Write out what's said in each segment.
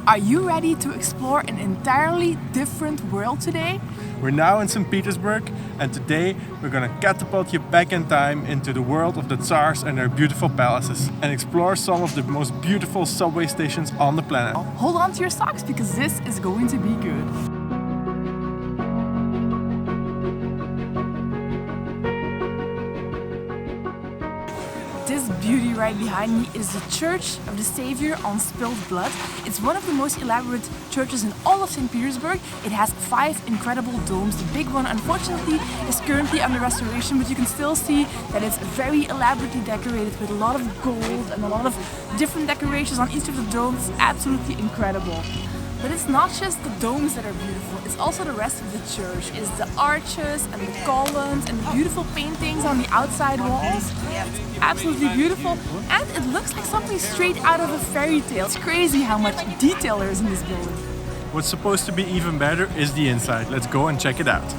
Are you ready to explore an entirely different world today? We're now in St-Petersburg, and today we're gonna catapult you back in time into the world of the tsars and their beautiful palaces and explore some of the most beautiful subway stations on the planet. Hold on to your socks because this is going to be good. This beauty right behind me is the Church of the Saviour on Spilled Blood. It's one of the most elaborate churches in all of St. Petersburg. It has 5 incredible domes. The big one, unfortunately, is currently under restoration, but you can still see that it's very elaborately decorated with a lot of gold and a lot of different decorations on each of the domes. Absolutely incredible. But it's not just the domes that are beautiful, it's also the rest of the church. It's the arches and the columns and the beautiful paintings on the outside walls. It's absolutely beautiful, and it looks like something straight out of a fairy tale. It's crazy how much detail there is in this building. What's supposed to be even better is the inside. Let's go and check it out.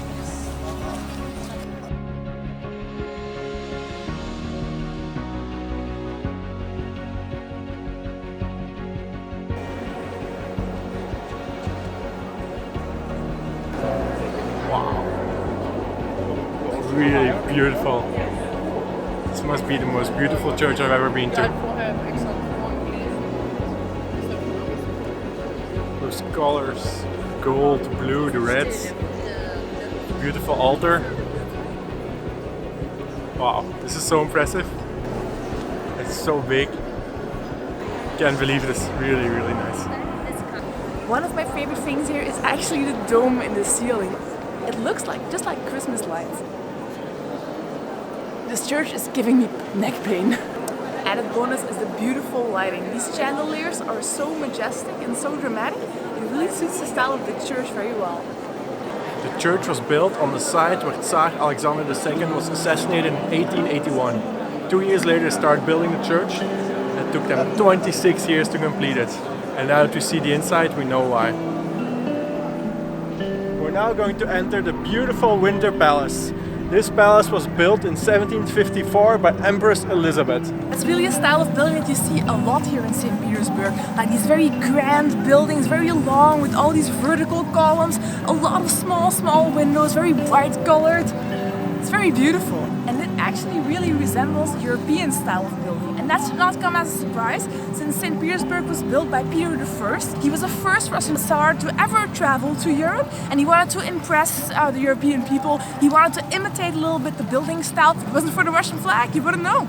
Really beautiful. This must be the most beautiful church I've ever been to. Those colors, gold, blue, the reds. Beautiful altar. Wow, this is so impressive. It's so big. Can't believe it. It's really, really nice. One of my favorite things here is actually the dome in the ceiling. It looks like just like Christmas lights. This church is giving me neck pain. Added bonus is the beautiful lighting. These chandeliers are so majestic and so dramatic. It really suits the style of the church very well. The church was built on the site where Tsar Alexander II was assassinated in 1881. 2 years later they started building the church. It took them 26 years to complete it. And now to see the inside we know why. We're now going to enter the beautiful Winter Palace. This palace was built in 1754 by Empress Elizabeth. It's really a style of building that you see a lot here in St. Petersburg. Like these very grand buildings, very long with all these vertical columns, a lot of small windows, very bright colored. It's very beautiful, and it actually really resembles European style of building. And that should not come as a surprise, since St. Petersburg was built by Peter I. He was the first Russian tsar to ever travel to Europe, and he wanted to impress the European people. He wanted to imitate a little bit the building style. If it wasn't for the Russian flag, you wouldn't know.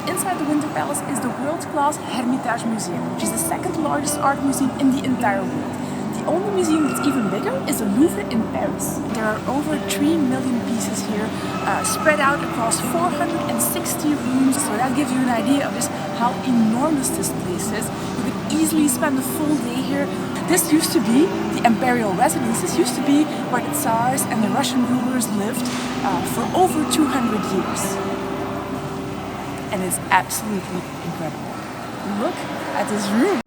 Inside the Winter Palace is the world-class Hermitage Museum, which is the second largest art museum in the entire world. The only museum that's even bigger is the Louvre in Paris. There are over 3 million pieces here, spread out across 460 rooms, so that gives you an idea of just how enormous this place is. You could easily spend a full day here. This used to be the Imperial residence. This used to be where the tsars and the Russian rulers lived for over 200 years. And it's absolutely incredible. Look at this room.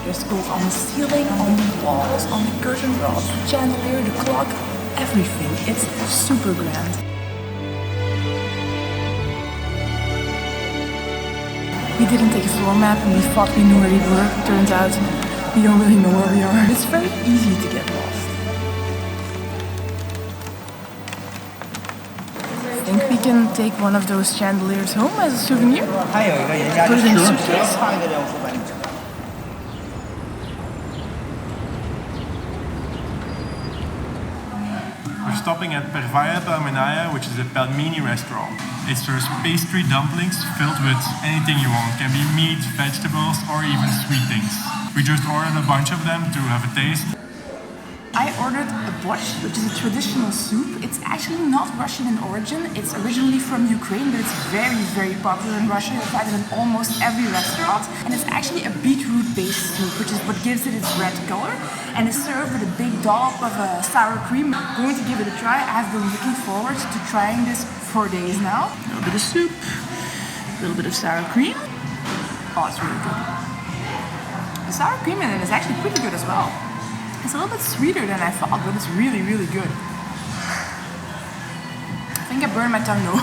There's gold on the ceiling, on the walls, on the curtain rods, the chandelier, the clock, everything. It's super grand. We didn't take a floor map and we thought we knew where we were. Turns out we don't really know where we are. It's very easy to get lost. I think we can take one of those chandeliers home as a souvenir. Put it in a suitcase. We're stopping at Flaminia, which is a pelmeni restaurant. It serves pastry dumplings filled with anything you want. It can be meat, vegetables, or even sweet things. We just ordered a bunch of them to have a taste. I ordered a borscht, which is a traditional soup. It's actually not Russian in origin. It's originally from Ukraine, but it's very, very popular in Russia. You'll find it in almost every restaurant. And it's actually a beetroot-based soup, which is what gives it its red color. And it's served with a big dollop of sour cream. I'm going to give it a try. I've been looking forward to trying this for days now. A little bit of soup, a little bit of sour cream. Oh, it's really good. The sour cream in it is actually pretty good as well. It's a little bit sweeter than I thought, but it's really, really good. I think I burned my tongue though.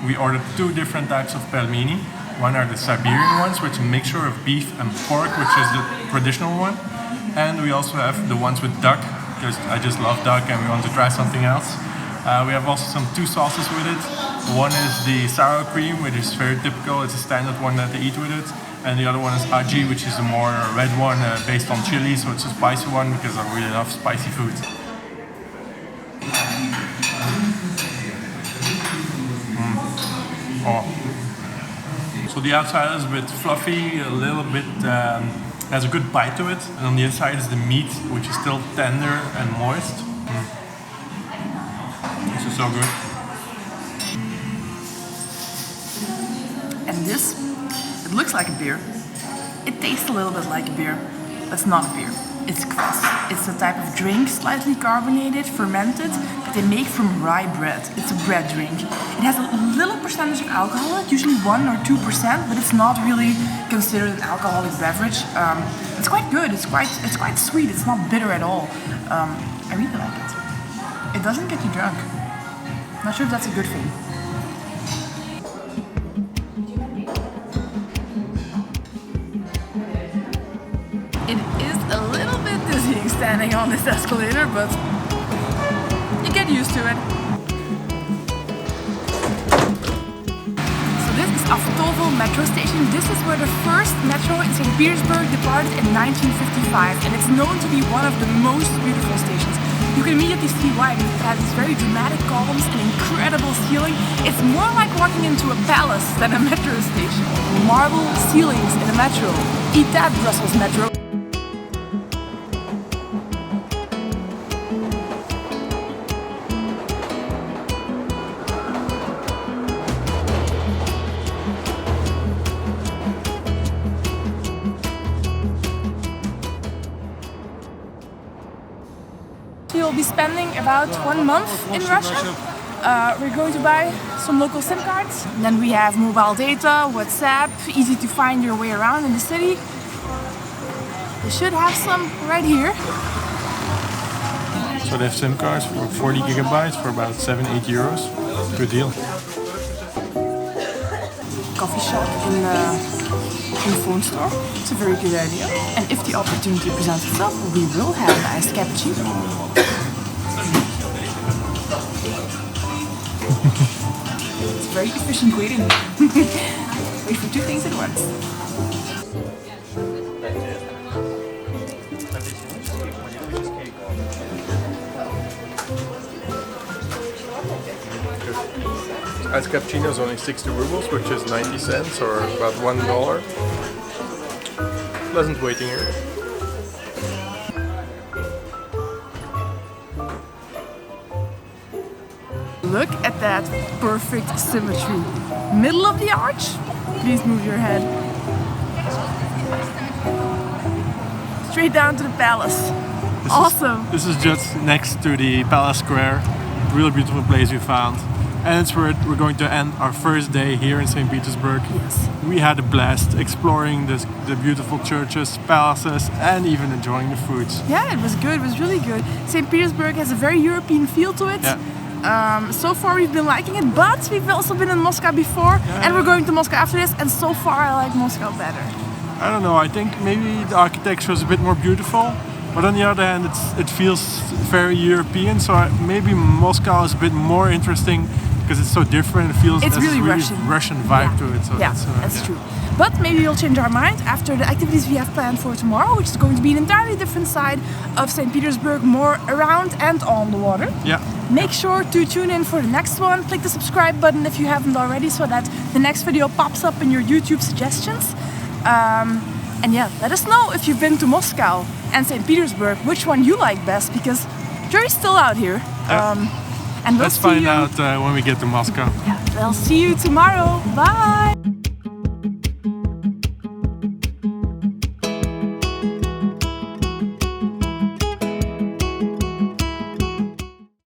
We ordered 2 different types of pelmeni. One are the Siberian ones, which is a mixture of beef and pork, which is the traditional one. And we also have the ones with duck, because I just love duck and we want to try something else. We have also some 2 sauces with it. One is the sour cream, which is very typical. It's a standard one that they eat with it. And the other one is aji, which is a more red one based on chili, so it's a spicy one because I really love spicy food. Oh. So the outside is a bit fluffy, a little bit, has a good bite to it. And on the inside is the meat, which is still tender and moist. This is so good. And this, it looks like a beer. It tastes a little bit like a beer. That's not a beer. It's kvass. It's a type of drink, slightly carbonated, fermented, that they make from rye bread. It's a bread drink. It has a little percentage of alcohol, usually 1 or 2%, but it's not really considered an alcoholic beverage. It's quite good. It's quite sweet. It's not bitter at all. I really like it. It doesn't get you drunk. Not sure if that's a good thing. It is a little bit dizzying standing on this escalator, but you get used to it. So this is Avtovo metro station. This is where the first metro in St. Petersburg departed in 1955, and it's known to be one of the most beautiful stations. You can immediately see why, because it has these very dramatic columns and incredible ceiling. It's more like walking into a palace than a metro station. Marble ceilings in a metro. Eat that, Brussels Metro. We'll be spending about 1 month in Russia. We're going to buy some local SIM cards. And then we have mobile data, WhatsApp, easy to find your way around in the city. They should have some right here. So they have SIM cards for 40 gigabytes for about 7-8 euros. Good deal. Coffee shop in the phone store. It's a very good idea. And if the opportunity presents itself, we will have an iced cappuccino. It's very efficient waiting. Wait for 2 things at once. Iced cappuccino is only 60 rubles, which is 90 cents or about $1. Pleasant waiting here. Look at that perfect symmetry. Middle of the arch. Please move your head. Straight down to the palace. Awesome. This is just next to the Palace Square. Really beautiful place we found. And it's where we're going to end our first day here in St. Petersburg. Yes. We had a blast exploring the beautiful churches, palaces, and even enjoying the foods. Yeah, it was good. It was really good. St. Petersburg has a very European feel to it. Yeah. So far we've been liking it, but we've also been in Moscow before, and we're going to Moscow after this, and so far I like Moscow better. I don't know, I think maybe the architecture is a bit more beautiful, but on the other hand it feels very European, so maybe Moscow is a bit more interesting because it's so different. It feels it's really Russian vibe to it. So that's true. But maybe we'll change our mind after the activities we have planned for tomorrow, which is going to be an entirely different side of St. Petersburg, more around and on the water. Yeah. Make sure to tune in for the next one. Click the subscribe button if you haven't already, so that the next video pops up in your YouTube suggestions. And yeah, let us know if you've been to Moscow. and St. Petersburg, which one you like best, because jury's still out here. Yeah. And we'll Let's see find you. out when we get to Moscow. Yeah, we'll see you tomorrow. Bye!